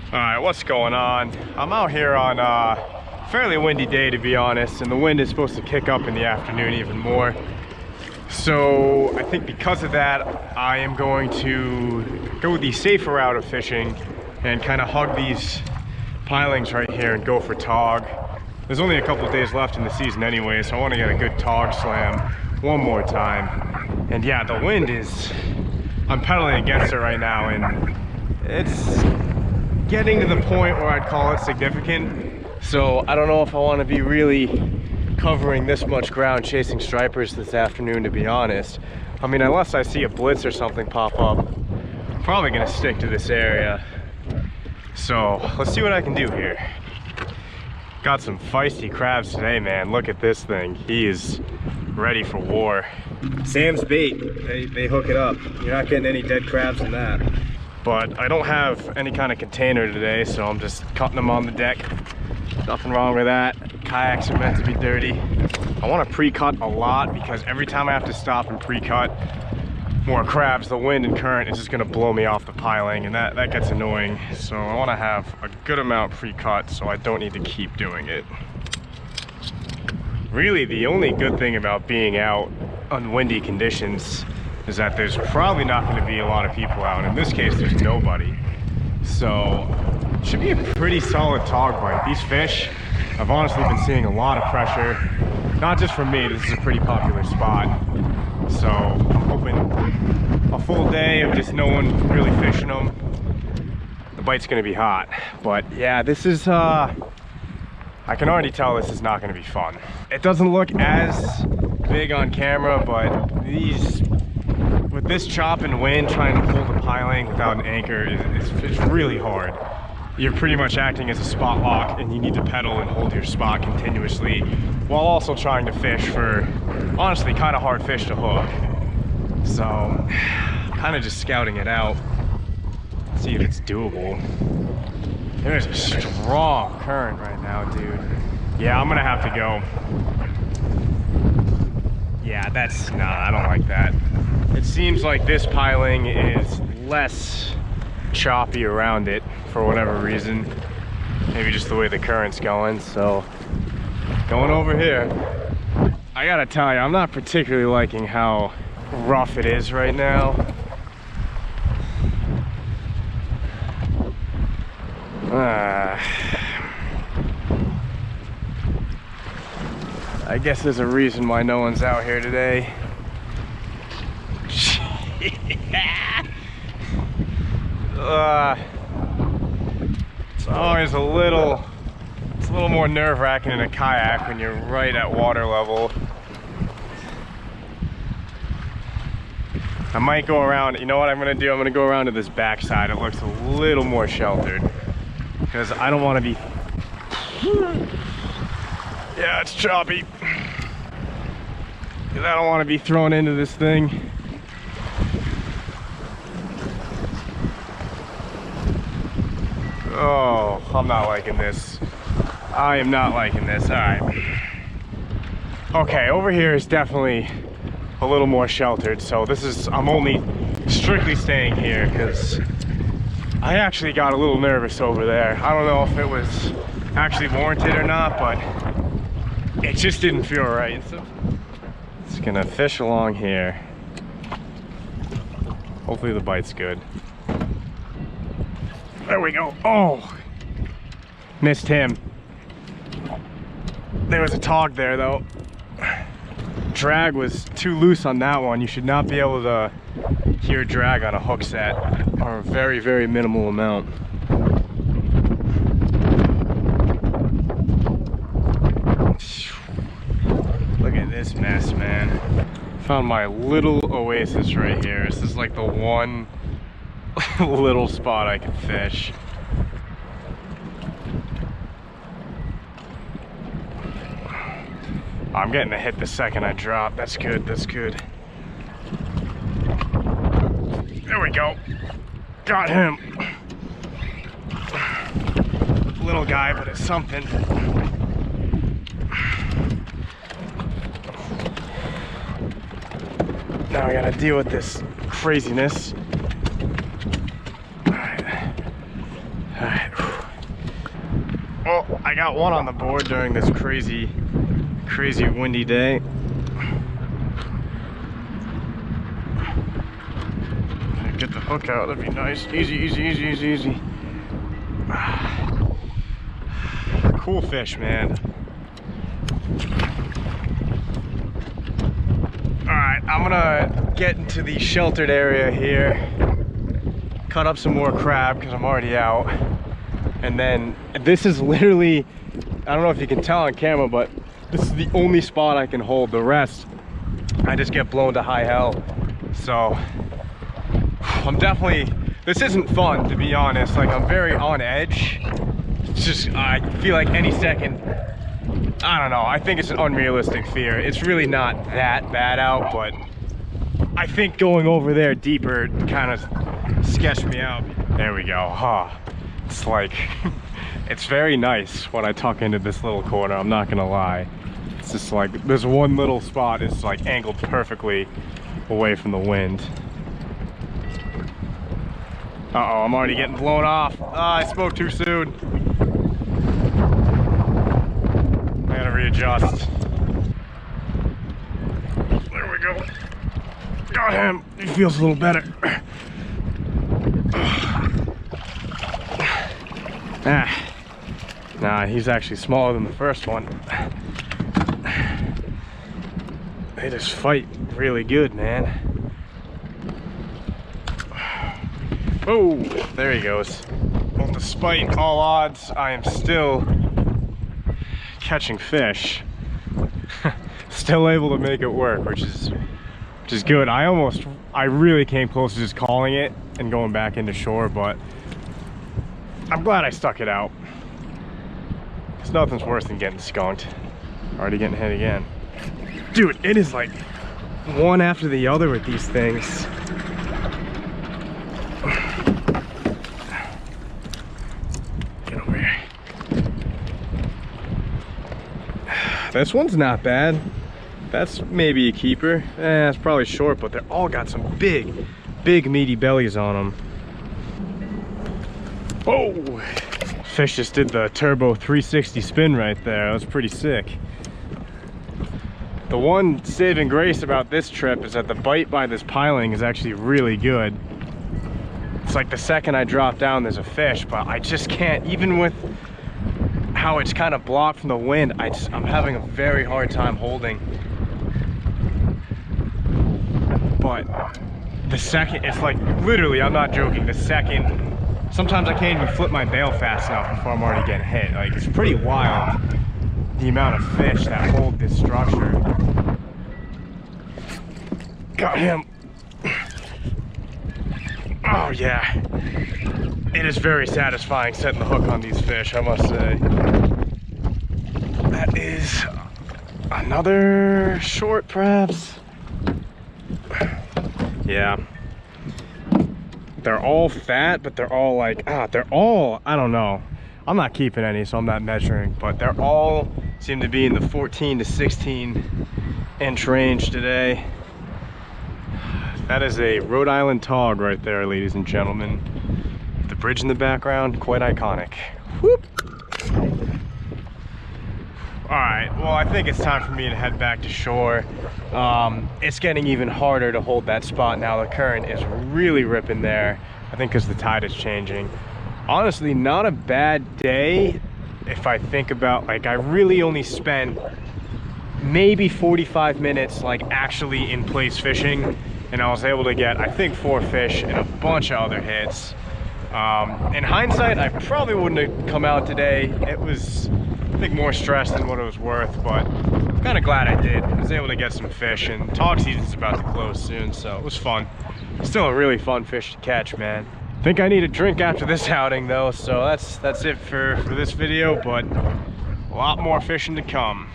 Alright, what's going on? I'm out here on a fairly windy day, to be honest, and the wind is supposed to kick up in the afternoon even more. So I think because of that, I am going to go the safer route of fishing and kind of hug these pilings right here and go for tog. There's only a couple days left in the season anyway, so I want to get a good tog slam one more time. And yeah, the wind is, I'm pedaling against it right now, and it's getting to the point where I'd call it significant. So I don't know if I want to be really covering this much ground chasing stripers this afternoon, to be honest. I mean, unless I see a blitz or something pop up, I'm probably gonna stick to this area. So let's see what I can do here. Got some feisty crabs today, man. Look at this thing. He is ready for war. Sam's bait, they hook it up. You're not getting any dead crabs in that. But I don't have any kind of container today, so I'm just cutting them on the deck. Nothing wrong with that. Kayaks are meant to be dirty. I want to pre-cut a lot because every time I have to stop and pre-cut more crabs, the wind and current is just going to blow me off the piling, and that gets annoying. So I want to have a good amount pre-cut so I don't need to keep doing it. Really, the only good thing about being out on windy conditions is that there's probably not going to be a lot of people out. In this case, there's nobody. So it should be a pretty solid tog bite. These fish, I've honestly been seeing a lot of pressure. Not just from me, this is a pretty popular spot. So I'm hoping a full day of just no one really fishing them. The bite's going to be hot. But yeah, this is, I can already tell this is not going to be fun. It doesn't look as big on camera, but with this chop and wind, trying to hold the piling without an anchor it's really hard. You're pretty much acting as a spot lock, and you need to pedal and hold your spot continuously while also trying to fish for, honestly, kind of hard fish to hook. So, kind of just scouting it out, see if it's doable. There's a strong current right now, dude. Yeah, I'm gonna have to go. Yeah, nah, I don't like that. It seems like this piling is less choppy around it for whatever reason. Maybe just the way the current's going. So going over here, I gotta tell you, I'm not particularly liking how rough it is right now. I guess there's a reason why no one's out here today. It's always a little more nerve-wracking in a kayak when you're right at water level. I might go around, you know what I'm gonna do? I'm gonna go around to this backside. It looks a little more sheltered because I don't want to be, yeah, it's choppy. I don't want to be thrown into this thing. Oh, I'm not liking this. I am not liking this. All right. Okay, over here is definitely a little more sheltered. So I'm only strictly staying here because I actually got a little nervous over there. I don't know if it was actually warranted or not, but it just didn't feel right. So just gonna fish along here. Hopefully the bite's good. There we go. Oh, missed him. There was a tog there though. Drag was too loose on that one. You should not be able to hear drag on a hook set, or a very, very minimal amount. Look at this mess, man. Found my little oasis right here. This is like the one little spot I can fish. I'm getting a hit the second I drop. That's good, that's good. There we go. Got him. Little guy, but it's something. Now I gotta deal with this craziness. All right. I got one on the board during this crazy windy day. Get the hook out, that'd be nice. Easy. Cool fish, man. Alright, I'm gonna get into the sheltered area here, cut up some more crab because I'm already out. And then this is literally, I don't know if you can tell on camera, but this is the only spot I can hold. The rest, I just get blown to high hell. So I'm definitely, this isn't fun, to be honest. Like, I'm very on edge. It's just, I feel like any second, I don't know, I think it's an unrealistic fear. It's really not that bad out, but I think going over there deeper kind of sketched me out. There we go. Huh. It's like, it's very nice when I tuck into this little corner, I'm not gonna lie. It's just like, this one little spot is like angled perfectly away from the wind. Uh-oh, I'm already getting blown off. Ah, I spoke too soon. I gotta readjust. There we go. Got him. He feels a little better. Nah, he's actually smaller than the first one. They just fight really good, man. Oh, there he goes. Well, despite all odds, I am still catching fish. Still able to make it work, which is good. I really came close to just calling it and going back into shore, but I'm glad I stuck it out. Because nothing's worse than getting skunked. Already getting hit again. Dude, it is like one after the other with these things. This one's not bad. That's maybe a keeper. It's probably short, but they're all got some big meaty bellies on them. Oh! Fish just did the turbo 360 spin right there. That was pretty sick. The one saving grace about this trip is that the bite by this piling is actually really good. It's like the second I drop down, there's a fish, but I just can't, even with how it's kind of blocked from the wind, I'm having a very hard time holding. But the second, it's like literally, I'm not joking, the second, sometimes I can't even flip my bail fast enough before I'm already getting hit. Like, it's pretty wild the amount of fish that hold this structure. Got him. Oh yeah. It is very satisfying setting the hook on these fish, I must say. That is another short, perhaps. Yeah. They're all fat, but they're all like, they're all, I don't know. I'm not keeping any, so I'm not measuring, but they're all seem to be in the 14 to 16 inch range today. That is a Rhode Island Tautog right there, ladies and gentlemen. The bridge in the background, quite iconic. Whoop! Alright, well, I think it's time for me to head back to shore. It's getting even harder to hold that spot now. The current is really ripping there. I think because the tide is changing. Honestly, not a bad day if I think about, like, I really only spent maybe 45 minutes, like, actually in place fishing. And I was able to get, I think, 4 fish and a bunch of other hits. In hindsight, I probably wouldn't have come out today. It was, I think, more stress than what it was worth, but I'm kind of glad I did. I was able to get some fish, and tautog season's about to close soon, so it was fun. Still a really fun fish to catch, man. I think I need a drink after this outing, though, so that's it for this video, but a lot more fishing to come.